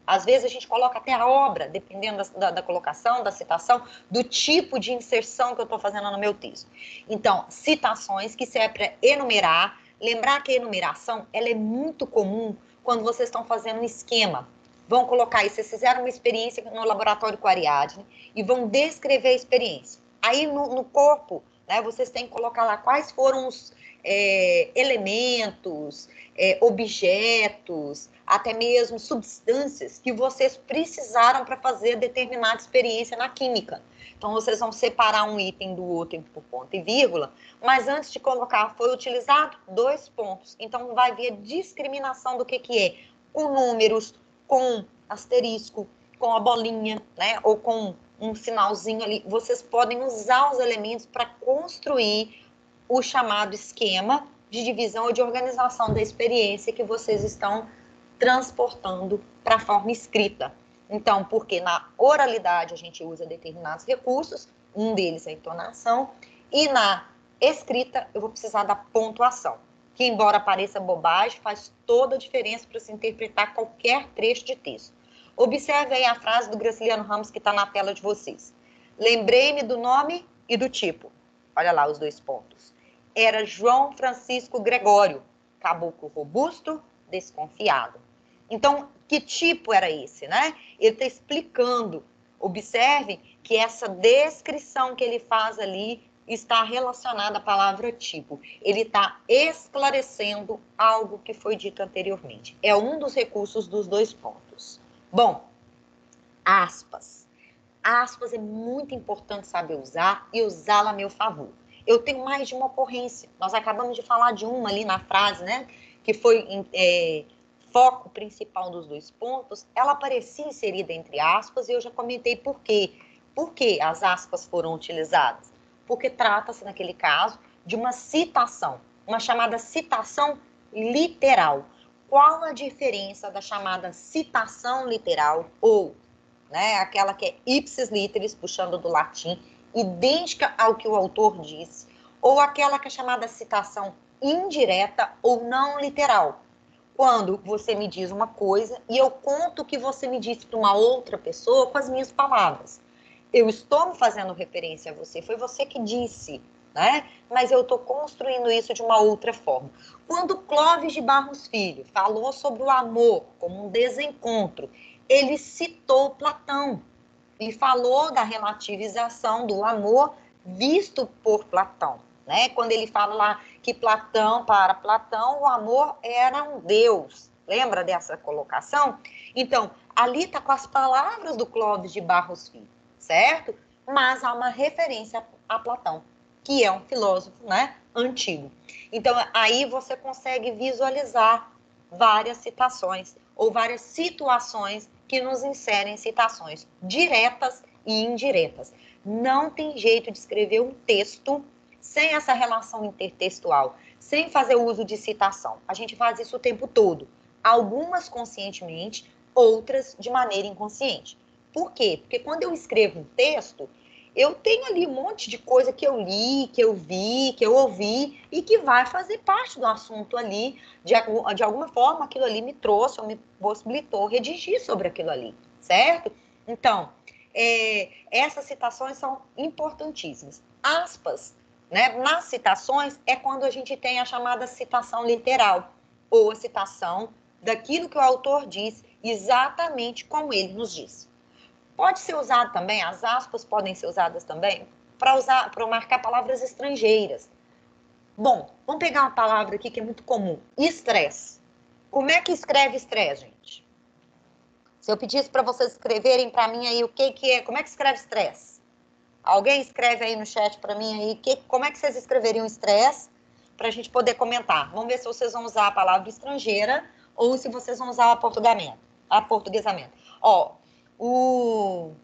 Às vezes a gente coloca até a obra, dependendo da colocação, da citação, do tipo de inserção que eu estou fazendo no meu texto. Então, citações que servem para enumerar. Lembrar que a enumeração ela é muito comum quando vocês estão fazendo um esquema. Vão colocar aí, vocês fizeram uma experiência no laboratório com a Ariadne e vão descrever a experiência. Aí no corpo, né, vocês têm que colocar lá quais foram os elementos, objetos, até mesmo substâncias que vocês precisaram para fazer determinada experiência na química. Então, vocês vão separar um item do outro por ponto e vírgula, mas antes de colocar, foi utilizado 2 pontos. Então, vai haver discriminação do que é, com números, com asterisco, com a bolinha, né, ou com um sinalzinho ali. Vocês podem usar os elementos para construir o chamado esquema de divisão ou de organização da experiência que vocês estão transportando para a forma escrita. Então, porque na oralidade a gente usa determinados recursos, um deles é a entonação, e na escrita eu vou precisar da pontuação, que embora pareça bobagem, faz toda a diferença para se interpretar qualquer trecho de texto. Observe aí a frase do Graciliano Ramos que está na tela de vocês. Lembrei-me do nome e do tipo. Olha lá os 2 pontos. Era João Francisco Gregório, caboclo robusto, desconfiado. Então, que tipo era esse, né? Ele está explicando. Observe que essa descrição que ele faz ali está relacionada à palavra tipo. Ele está esclarecendo algo que foi dito anteriormente. É um dos recursos dos 2 pontos. Bom, aspas. Aspas é muito importante saber usar e usá-la a meu favor. Eu tenho mais de uma ocorrência. Nós acabamos de falar de uma ali na frase, né? Que foi foco principal dos 2 pontos. Ela aparecia inserida entre aspas e eu já comentei por quê. Por que as aspas foram utilizadas? Porque trata-se, naquele caso, de uma citação, uma chamada citação literal. Qual a diferença da chamada citação literal ou, né, aquela que é ipsis literis, puxando do latim, idêntica ao que o autor disse, ou aquela que é chamada citação indireta ou não literal, quando você me diz uma coisa e eu conto o que você me disse para uma outra pessoa com as minhas palavras. Eu estou fazendo referência a você, foi você que disse, né? Mas eu estou construindo isso de uma outra forma. Quando Clóvis de Barros Filho falou sobre o amor como um desencontro, ele citou Platão e falou da relativização do amor visto por Platão, né? Quando ele fala lá que para Platão, o amor era um deus. Lembra dessa colocação? Então, ali está com as palavras do Clóvis de Barros Filho, certo? Mas há uma referência a Platão. que é um filósofo, né, antigo. Então, aí você consegue visualizar várias citações ou várias situações que nos inserem citações diretas e indiretas. Não tem jeito de escrever um texto sem essa relação intertextual, sem fazer uso de citação. A gente faz isso o tempo todo. Algumas conscientemente, outras de maneira inconsciente. Por quê? Porque quando eu escrevo um texto, eu tenho ali um monte de coisa que eu li, que eu vi, que eu ouvi e que vai fazer parte do assunto ali. De alguma forma, aquilo ali me trouxe ou me possibilitou redigir sobre aquilo ali, certo? Então, essas citações são importantíssimas. Aspas, né, nas citações é quando a gente tem a chamada citação literal, ou a citação daquilo que o autor diz exatamente como ele nos diz. Pode ser usado também, as aspas podem ser usadas também para marcar palavras estrangeiras. Bom, vamos pegar uma palavra aqui que é muito comum, estresse. Como é que escreve estresse, gente? Se eu pedisse para vocês escreverem para mim aí o que é, como é que escreve estresse? Alguém escreve aí no chat para mim aí, como é que vocês escreveriam estresse para a gente poder comentar? Vamos ver se vocês vão usar a palavra estrangeira ou se vocês vão usar aportuguesamento. Ó, o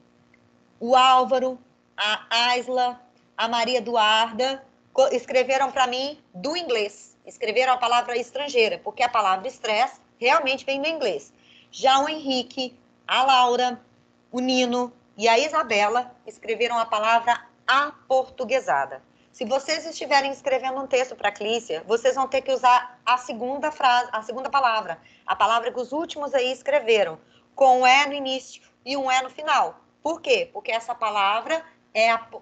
Álvaro, a Aisla, a Maria Eduarda escreveram para mim do inglês. Escreveram a palavra estrangeira, porque a palavra estresse realmente vem do inglês. Já o Henrique, a Laura, o Nino e a Isabela escreveram a palavra aportuguesada. Se vocês estiverem escrevendo um texto para a Clícia, vocês vão ter que usar a segunda frase, a segunda palavra, a palavra que os últimos aí escreveram, com um E no início e um E no final. Por quê? Porque essa palavra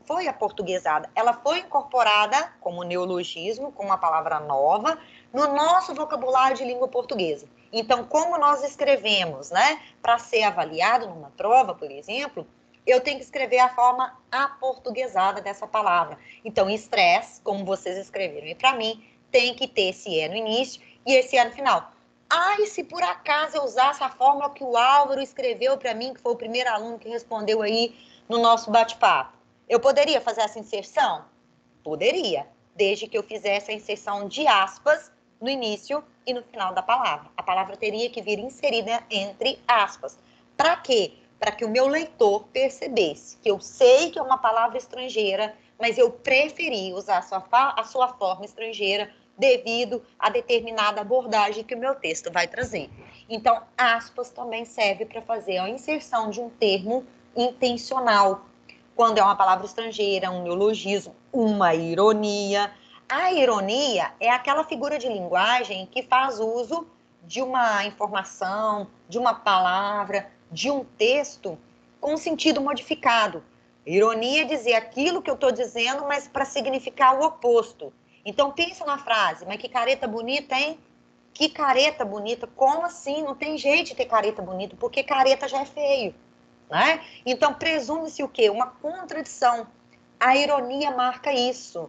foi aportuguesada. Ela foi incorporada como neologismo, como uma palavra nova, no nosso vocabulário de língua portuguesa. Então, como nós escrevemos, né, para ser avaliado numa prova, por exemplo, eu tenho que escrever a forma aportuguesada dessa palavra. Então, estresse, como vocês escreveram, e para mim, tem que ter esse E no início e esse E no final. E se por acaso eu usasse a fórmula que o Álvaro escreveu para mim, que foi o primeiro aluno que respondeu aí no nosso bate-papo, eu poderia fazer essa inserção? Poderia, desde que eu fizesse a inserção de aspas no início e no final da palavra. A palavra teria que vir inserida entre aspas. Para quê? Para que o meu leitor percebesse que eu sei que é uma palavra estrangeira, mas eu preferi usar a sua forma estrangeira devido a determinada abordagem que o meu texto vai trazer. Então, aspas também serve para fazer a inserção de um termo intencional, quando é uma palavra estrangeira, um neologismo, uma ironia. A ironia é aquela figura de linguagem que faz uso de uma informação, de uma palavra, de um texto com sentido modificado. Ironia é dizer aquilo que eu estou dizendo, mas para significar o oposto. Então, pensa na frase, mas que careta bonita, hein? Que careta bonita, como assim? Não tem jeito de ter careta bonita, porque careta já é feio, né? Então, presume-se o quê? Uma contradição. A ironia marca isso.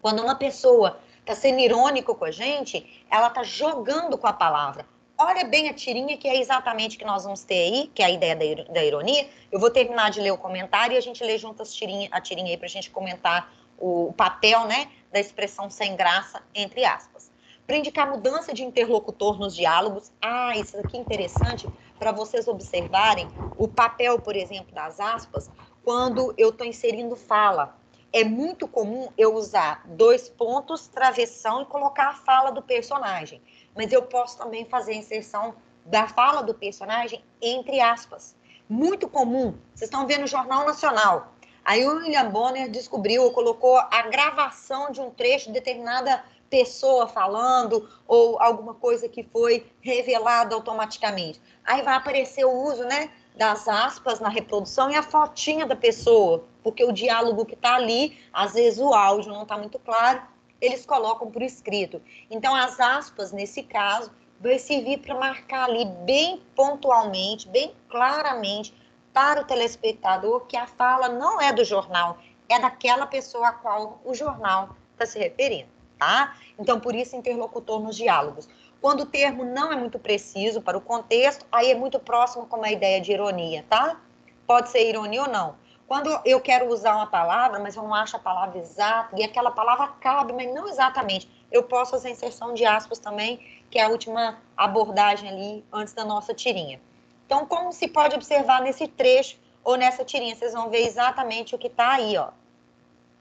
Quando uma pessoa está sendo irônico com a gente, ela está jogando com a palavra. Olha bem a tirinha, que é exatamente o que nós vamos ter aí, que é a ideia da ironia. Eu vou terminar de ler o comentário e a gente lê juntas a tirinha aí para a gente comentar o papel, né, da expressão sem graça, entre aspas. Para indicar mudança de interlocutor nos diálogos. Isso aqui é interessante para vocês observarem o papel, por exemplo, das aspas, quando eu estou inserindo fala. É muito comum eu usar 2 pontos, travessão e colocar a fala do personagem. Mas eu posso também fazer a inserção da fala do personagem entre aspas. Muito comum. Vocês estão vendo o Jornal Nacional. Aí o William Bonner descobriu ou colocou a gravação de um trecho de determinada pessoa falando ou alguma coisa que foi revelada automaticamente. Aí vai aparecer o uso, né, das aspas na reprodução e a fotinha da pessoa, porque o diálogo que está ali, às vezes o áudio não está muito claro, eles colocam por escrito. Então, as aspas, nesse caso, vai servir para marcar ali bem pontualmente, bem claramente para o telespectador que a fala não é do jornal, é daquela pessoa a qual o jornal está se referindo, tá? Então, por isso, interlocutor nos diálogos. Quando o termo não é muito preciso para o contexto, aí é muito próximo com a ideia de ironia, tá? Pode ser ironia ou não. Quando eu quero usar uma palavra, mas eu não acho a palavra exata, e aquela palavra cabe, mas não exatamente, eu posso fazer inserção de aspas também, que é a última abordagem ali antes da nossa tirinha. Então, como se pode observar nesse trecho ou nessa tirinha? Vocês vão ver exatamente o que está aí, ó.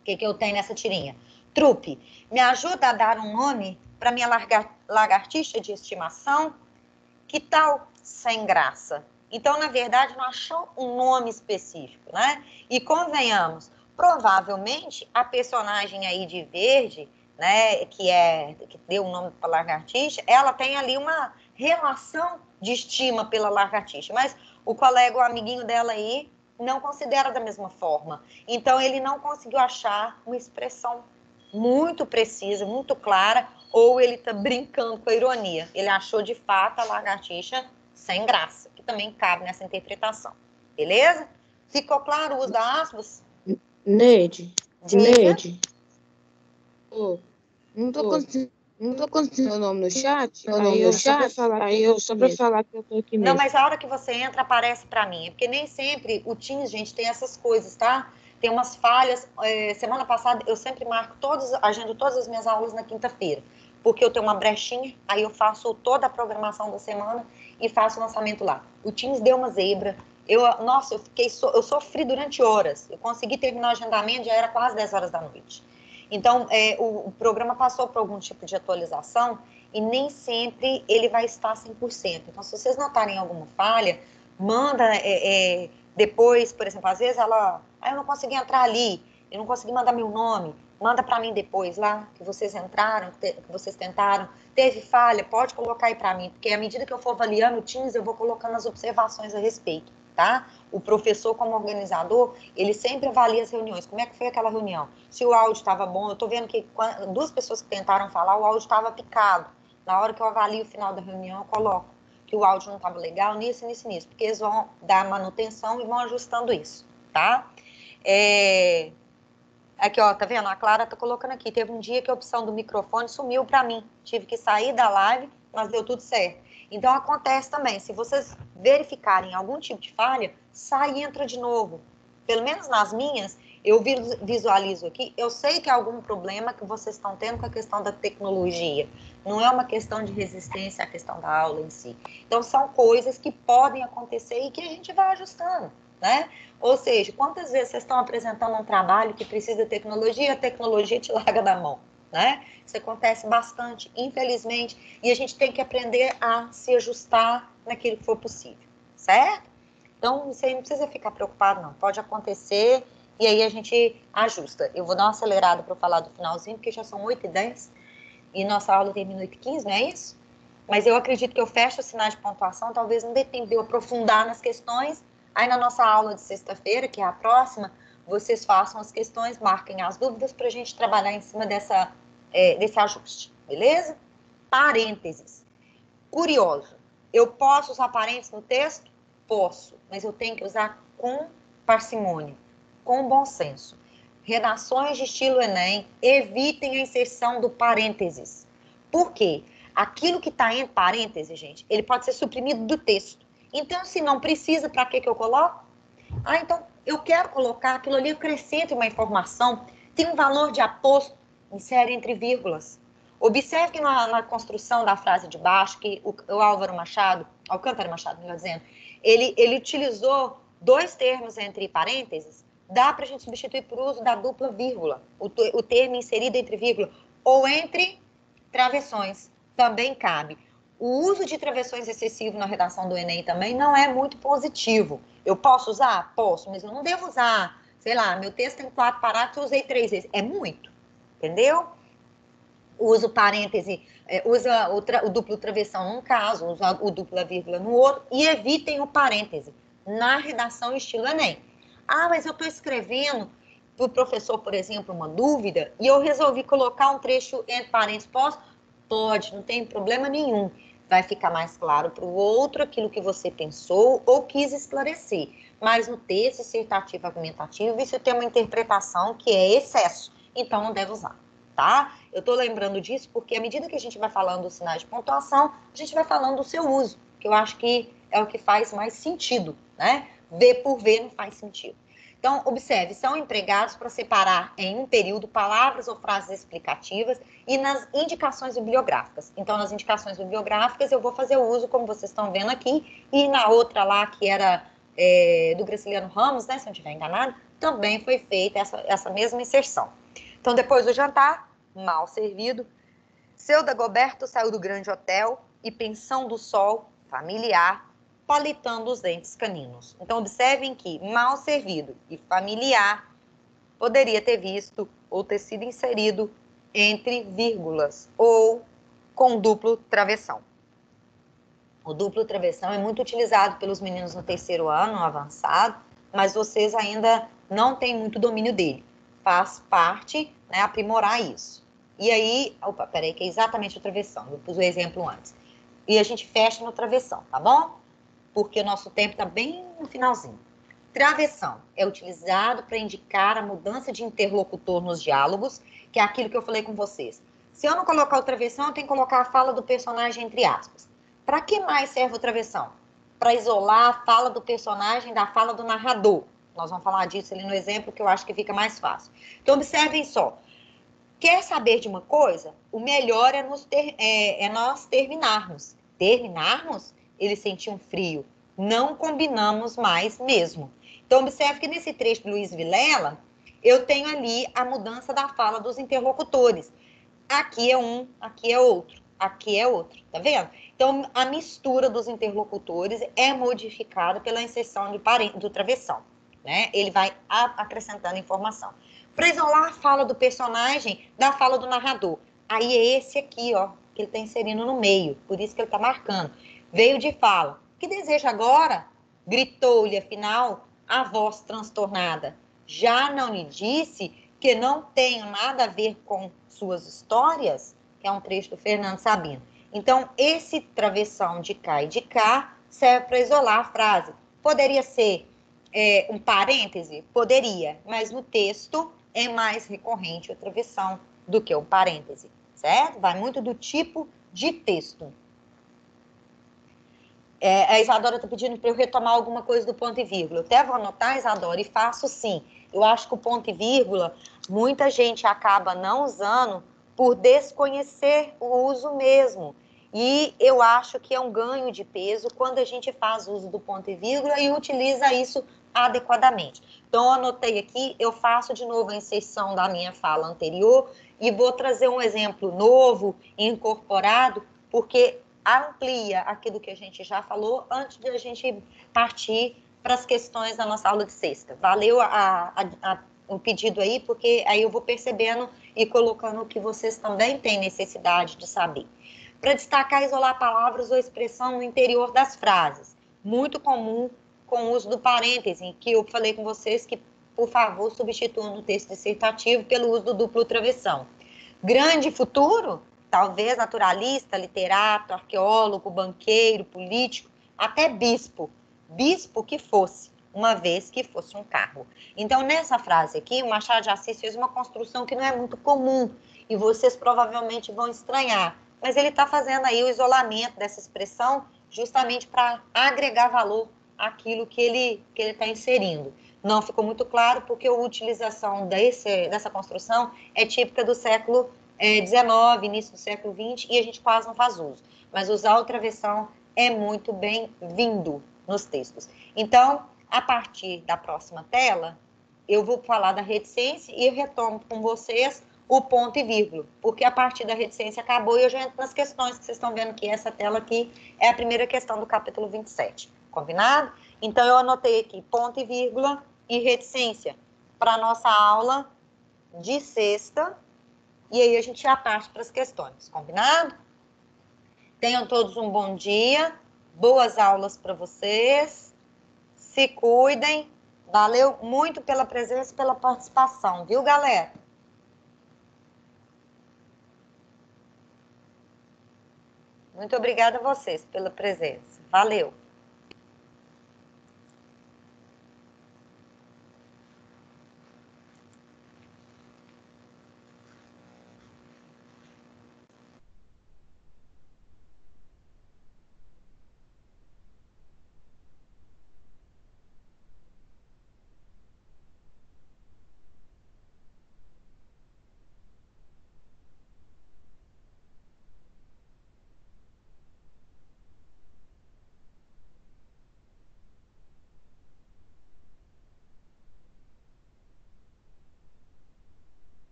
O que eu tenho nessa tirinha? Trupe, me ajuda a dar um nome para minha lagartixa de estimação? Que tal sem graça? Então, na verdade, não achou um nome específico, né? E convenhamos, provavelmente a personagem aí de verde, né, que deu o nome para lagartixa, ela tem ali uma relação de estima pela lagartixa, mas o colega, o amiguinho dela aí, não considera da mesma forma. Então, ele não conseguiu achar uma expressão muito precisa, muito clara, ou ele está brincando com a ironia. Ele achou, de fato, a lagartixa sem graça, que também cabe nessa interpretação. Beleza? Ficou claro o uso da aspas? Neide. Oh, Não tô conseguindo o nome no chat. Aí eu só pra falar que eu tô aqui mesmo. Não, mas a hora que você entra, aparece para mim. É porque nem sempre o Teams, gente, tem essas coisas, tá? Tem umas falhas. Semana passada, eu sempre marco agendo todas as minhas aulas na quinta-feira. Porque eu tenho uma brechinha, aí eu faço toda a programação da semana e faço o lançamento lá. O Teams deu uma zebra. Nossa, eu sofri durante horas. Eu consegui terminar o agendamento, já era quase 10 horas da noite. Então, o programa passou por algum tipo de atualização e nem sempre ele vai estar 100%. Então, se vocês notarem alguma falha, manda depois, por exemplo, às vezes eu não consegui entrar ali, eu não consegui mandar meu nome, manda para mim depois lá, que vocês entraram, que vocês tentaram, teve falha, pode colocar aí para mim, porque à medida que eu for avaliando o Teams, eu vou colocando as observações a respeito, tá? O professor, como organizador, ele sempre avalia as reuniões. Como é que foi aquela reunião? Se o áudio estava bom, eu estou vendo que duas pessoas que tentaram falar, o áudio estava picado. Na hora que eu avalio o final da reunião, eu coloco que o áudio não estava legal, nisso, porque eles vão dar manutenção e vão ajustando isso, tá? Aqui, ó, tá vendo? A Clara tá colocando aqui. Teve um dia que a opção do microfone sumiu para mim. Tive que sair da live, mas deu tudo certo. Então, acontece também. Se vocês verificarem algum tipo de falha, sai e entra de novo. Pelo menos nas minhas, eu visualizo aqui. Eu sei que há algum problema que vocês estão tendo com a questão da tecnologia. Não é uma questão de resistência à questão da aula em si. Então, são coisas que podem acontecer e que a gente vai ajustando, né? Ou seja, quantas vezes vocês estão apresentando um trabalho que precisa de tecnologia e a tecnologia te larga da mão, né? Isso acontece bastante, infelizmente, e a gente tem que aprender a se ajustar naquilo que for possível, certo? Então, você não precisa ficar preocupado, não. Pode acontecer e aí a gente ajusta. Eu vou dar uma acelerada para falar do finalzinho, porque já são 8h10 e nossa aula termina 8h15, não é isso? Mas eu acredito que eu fecho os sinais de pontuação, talvez não dê tempo de eu aprofundar nas questões. Aí na nossa aula de sexta-feira, que é a próxima, vocês façam as questões, marquem as dúvidas para a gente trabalhar em cima desse ajuste, beleza? Parênteses. Curioso, eu posso usar parênteses no texto? Posso, mas eu tenho que usar com parcimônia, com bom senso. Redações de estilo Enem, evitem a inserção do parênteses. Por quê? Aquilo que está entre parênteses, gente, ele pode ser suprimido do texto. Então, se não precisa, para que eu coloco? Então, eu quero colocar aquilo ali, eu acrescento uma informação, tem um valor de aposto, insere entre vírgulas. Observe que na construção da frase de baixo, que o Alcântara Machado, melhor dizendo, ele utilizou dois termos entre parênteses, dá para a gente substituir por uso da dupla vírgula, o termo inserido entre vírgula, ou entre travessões, também cabe. O uso de travessões excessivo na redação do Enem também não é muito positivo. Eu posso usar? Posso, mas eu não devo usar. Sei lá, meu texto tem 4 parágrafos, eu usei 3 vezes. É muito, entendeu? Usa o parêntese, usa o duplo travessão num caso, usa o dupla vírgula no outro, e evitem o parêntese na redação estilo Enem. Mas eu estou escrevendo para o professor, por exemplo, uma dúvida, e eu resolvi colocar um trecho entre parênteses. Posso? Pode, não tem problema nenhum. Vai ficar mais claro para o outro aquilo que você pensou ou quis esclarecer. Mas no texto dissertativo argumentativo, isso tem uma interpretação que é excesso, então não deve usar, tá? Eu estou lembrando disso porque à medida que a gente vai falando dos sinais de pontuação, a gente vai falando do seu uso, que eu acho que é o que faz mais sentido, né? Ver por ver não faz sentido. Então, observe, são empregados para separar em um período palavras ou frases explicativas e nas indicações bibliográficas. Então, nas indicações bibliográficas, eu vou fazer o uso, como vocês estão vendo aqui, e na outra lá, que era do Graciliano Ramos, né, se eu não estiver enganado, também foi feita essa mesma inserção. Então, depois do jantar, mal servido, seu Dagoberto saiu do grande hotel e pensão do sol, familiar, palitando os dentes caninos. Então, observem que mal servido e familiar poderia ter visto ou ter sido inserido entre vírgulas ou com duplo travessão. O duplo travessão é muito utilizado pelos meninos no terceiro ano, avançado, mas vocês ainda não têm muito domínio dele. Faz parte, né, aprimorar isso. E aí, opa, peraí, que é exatamente o travessão, eu pus o exemplo antes. E a gente fecha no travessão, tá bom? Porque o nosso tempo está bem no finalzinho. Travessão é utilizado para indicar a mudança de interlocutor nos diálogos, que é aquilo que eu falei com vocês. Se eu não colocar o travessão, eu tenho que colocar a fala do personagem entre aspas. Para que mais serve o travessão? Para isolar a fala do personagem da fala do narrador. Nós vamos falar disso ali no exemplo, que eu acho que fica mais fácil. Então, observem só. Quer saber de uma coisa? O melhor é nós terminarmos. Terminarmos? Eles sentiam frio. Não combinamos mais mesmo. Então, observe que nesse trecho do Luiz Vilela, eu tenho ali a mudança da fala dos interlocutores. Aqui é um, aqui é outro, aqui é outro. Tá vendo? Então, a mistura dos interlocutores é modificada pela inserção do travessão. Né? Ele vai acrescentando informação. Para isolar a fala do personagem da fala do narrador. Aí é esse aqui, ó, que ele está inserindo no meio, por isso que ele está marcando. Veio de fala. Que deseja agora? Gritou-lhe, afinal, a voz transtornada. Já não lhe disse que não tenho nada a ver com suas histórias? Que é um trecho do Fernando Sabino. Então, esse travessão de cá e de cá serve para isolar a frase. Poderia ser um parêntese? Poderia, mas no texto é mais recorrente a travessão do que o parêntese, certo? Vai muito do tipo de texto. A Isadora está pedindo para eu retomar alguma coisa do ponto e vírgula. Eu até vou anotar, Isadora, e faço sim. Eu acho que o ponto e vírgula, muita gente acaba não usando por desconhecer o uso mesmo. E eu acho que é um ganho de peso quando a gente faz uso do ponto e vírgula e utiliza isso adequadamente. Então, eu anotei aqui, eu faço de novo a inserção da minha fala anterior e vou trazer um exemplo novo, incorporado, porque amplia aquilo que a gente já falou antes de a gente partir para as questões da nossa aula de sexta. Valeu o pedido aí, porque aí eu vou percebendo e colocando o que vocês também têm necessidade de saber. Para destacar, isolar palavras ou expressão no interior das frases. Muito comum com o uso do parêntese, que eu falei com vocês que, por favor, substituam no texto dissertativo pelo uso do duplo travessão. Grande futuro? Talvez naturalista, literato, arqueólogo, banqueiro, político, até bispo. Bispo que fosse, uma vez que fosse um cargo. Então, nessa frase aqui, o Machado de Assis fez uma construção que não é muito comum, e vocês provavelmente vão estranhar, mas ele está fazendo aí o isolamento dessa expressão justamente para agregar valor àquilo que ele está inserindo. Não ficou muito claro porque a utilização dessa construção é típica do século XIX, início do século XX, e a gente quase não faz uso. Mas usar o travessão é muito bem-vindo nos textos. Então, a partir da próxima tela, eu vou falar da reticência e eu retomo com vocês o ponto e vírgula, porque a partir da reticência acabou e eu já entro nas questões que vocês estão vendo que essa tela aqui é a primeira questão do capítulo 27. Combinado? Então, eu anotei aqui ponto e vírgula e reticência para a nossa aula de sexta, e aí a gente já parte para as questões. Combinado? Tenham todos um bom dia, boas aulas para vocês, se cuidem, valeu muito pela presença e pela participação, viu, galera? Muito obrigada a vocês pela presença. Valeu!